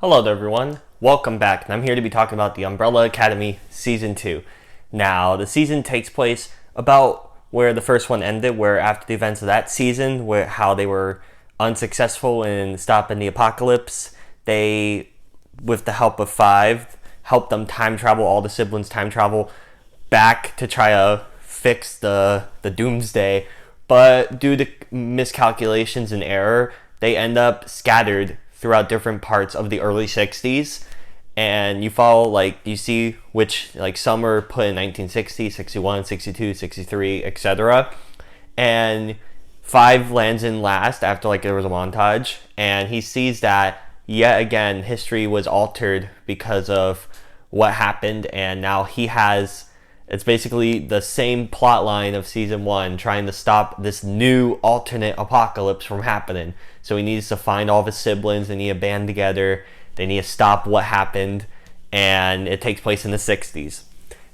Hello there, everyone. Welcome back, and I'm here to be talking about the Umbrella Academy Season 2. Now, the season takes place about where the first one ended, where after the events of that season, where how they were unsuccessful in stopping the apocalypse, they, with the help of Five, helped them time travel, all the siblings time travel back to try to fix the doomsday. But due to miscalculations and error, they end up scattered throughout different parts of the early 60s, and you follow, like, you see which, like, some are put in 1960, 61, 62, 63, etc. And Five lands in last after, like, there was a montage, and he sees that yet again history was altered because of what happened, and now he has, it's basically the same plot line of season one, trying to stop this new alternate apocalypse from happening. So he needs to find all of his siblings. They need to band together. They need to stop what happened. And it takes place in the 60s.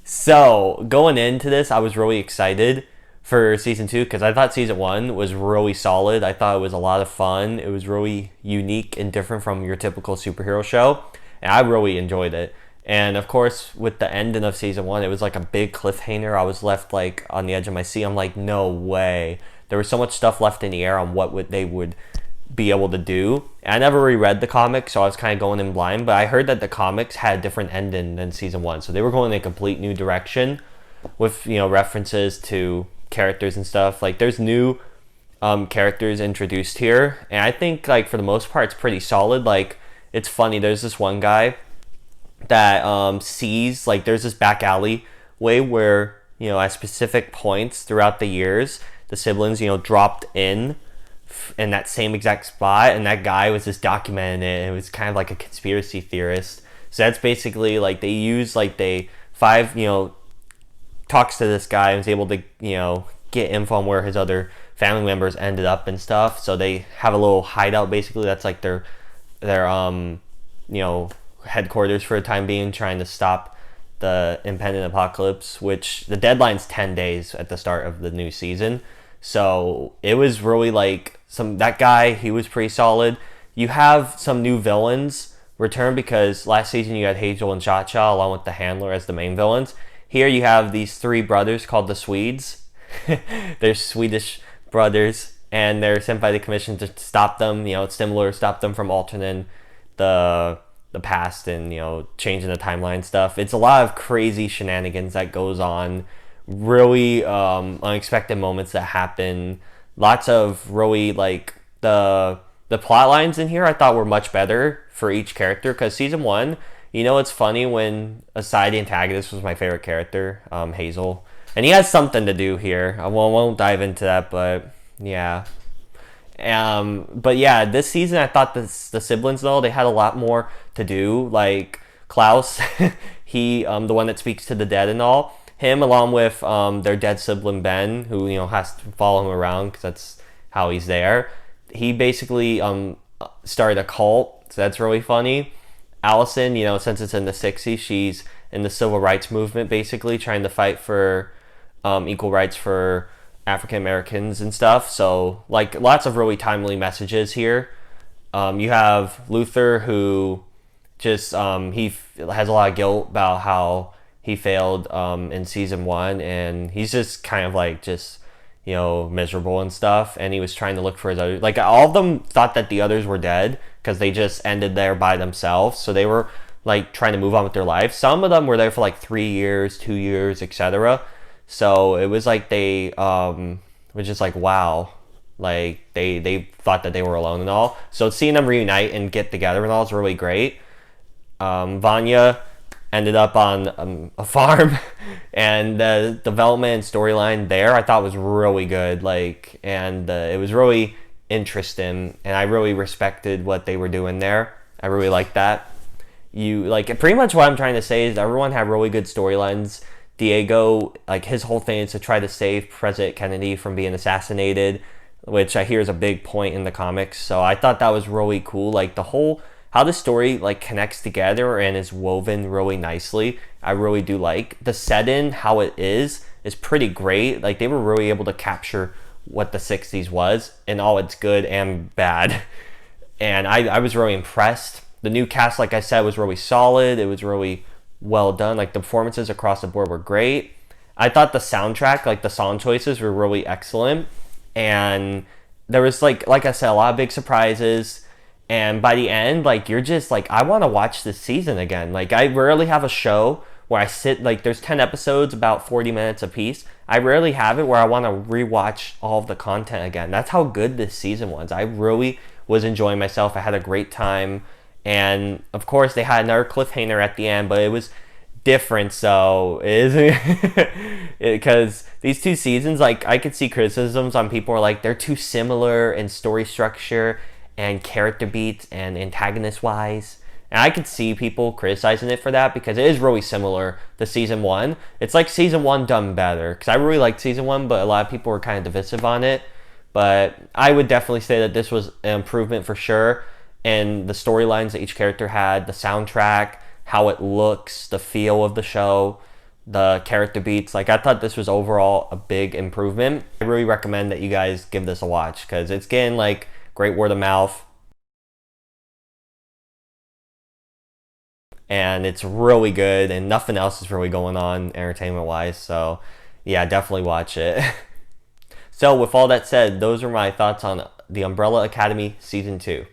So going into this, I was really excited for season two because I thought season one was really solid. I thought it was a lot of fun. It was really unique and different from your typical superhero show. And I really enjoyed it. And of course, with the ending of season one, it was like a big cliffhanger. I was left like on the edge of my seat. I'm like, no way. There was so much stuff left in the air on what they would be able to do. And I never reread the comics, so I was kind of going in blind. But I heard that the comics had a different ending than season one, so they were going in a complete new direction with, you know, references to characters and stuff. Like, there's new characters introduced here, and I think, like, for the most part, it's pretty solid. Like, it's funny. There's this one guy that sees, like, there's this back alley way where, you know, at specific points throughout the years, the siblings, you know, dropped in that same exact spot, and that guy was just documenting it. It was kind of like a conspiracy theorist. So that's basically, like, they use, like, Five, you know, talks to this guy and is able to, you know, get info on where his other family members ended up and stuff. So they have a little hideout, basically. That's like their you know, headquarters for the time being, trying to stop the impending apocalypse, which the deadline's 10 days at the start of the new season. So it was really, like, that guy, he was pretty solid. You have some new villains return because last season you had Hazel and Cha-Cha along with the Handler as the main villains. Here you have these three brothers called the Swedes. They're Swedish brothers, and they're sent by the commission to stop them. You know, it's similar, stop them from altering the past and, you know, changing the timeline stuff. It's a lot of crazy shenanigans that goes on. Really unexpected moments that happen. Lots of really, like, the plot lines in here I thought were much better for each character, because season one, you know, it's funny when a side antagonist was my favorite character, Hazel, and he has something to do here. I won't dive into that, but yeah. But yeah, this season I thought the siblings, though, they had a lot more to do. Like Klaus, he the one that speaks to the dead and all, him along with their dead sibling Ben, who, you know, has to follow him around because that's how he's there. He basically started a cult, so that's really funny. Allison, you know, since it's in the 60s, she's in the civil rights movement, basically trying to fight for equal rights for African Americans and stuff. So, like, lots of really timely messages here. You have Luther, who just he has a lot of guilt about how he failed in season one, and he's just kind of, like, just, you know, miserable and stuff. And he was trying to look for his other, like, all of them thought that the others were dead because they just ended there by themselves. So they were, like, trying to move on with their lives. Some of them were there for like 3 years, 2 years, etc. So it was like they was just like, wow, like they thought that they were alone and all. So seeing them reunite and get together and all is really great. Vanya ended up on a farm, and the development and storyline there I thought was really good. Like, and it was really interesting, and I really respected what they were doing there. I really liked that. You, like, pretty much what I'm trying to say is everyone had really good storylines. Diego, like, his whole thing is to try to save President Kennedy from being assassinated, which I hear is a big point in the comics. So I thought that was really cool. Like, the whole, how the story, like, connects together and is woven really nicely, I really do like. The set-in, how it is pretty great. Like, they were really able to capture what the 60s was and all its good and bad. And I was really impressed. The new cast, like I said, was really solid. It was really well done. Like the performances across the board were great. I thought the soundtrack, like the song choices, were really excellent, and there was like I said, a lot of big surprises. And by the end, like you're just like, I want to watch this season again. Like I rarely have a show where I sit, like there's 10 episodes, about 40 minutes apiece. I rarely have it where I want to rewatch all of the content again. That's how good this season was. I really was enjoying myself. I had a great time. And of course, they had another cliffhanger at the end, but it was different. So it is because these two seasons, like I could see criticisms on people are like they're too similar in story structure and character beats and antagonist wise. And I could see people criticizing it for that because it is really similar to season one. It's like season one done better, because I really liked season one, but a lot of people were kind of divisive on it. But I would definitely say that this was an improvement for sure. And the storylines that each character had, the soundtrack, how it looks, the feel of the show, the character beats. Like I thought this was overall a big improvement. I really recommend that you guys give this a watch because it's getting like great word of mouth. And it's really good, and nothing else is really going on entertainment wise. So yeah, definitely watch it. So with all that said, those are my thoughts on The Umbrella Academy Season 2.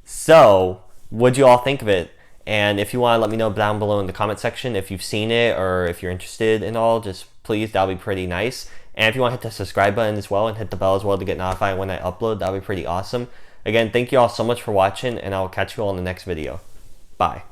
So, what'd you all think of it? And if you want to let me know down below in the comment section if you've seen it or if you're interested in all, just please, that would be pretty nice. And if you want to hit the subscribe button as well and hit the bell as well to get notified when I upload, that would be pretty awesome. Again, thank you all so much for watching, and I will catch you all in the next video. Bye.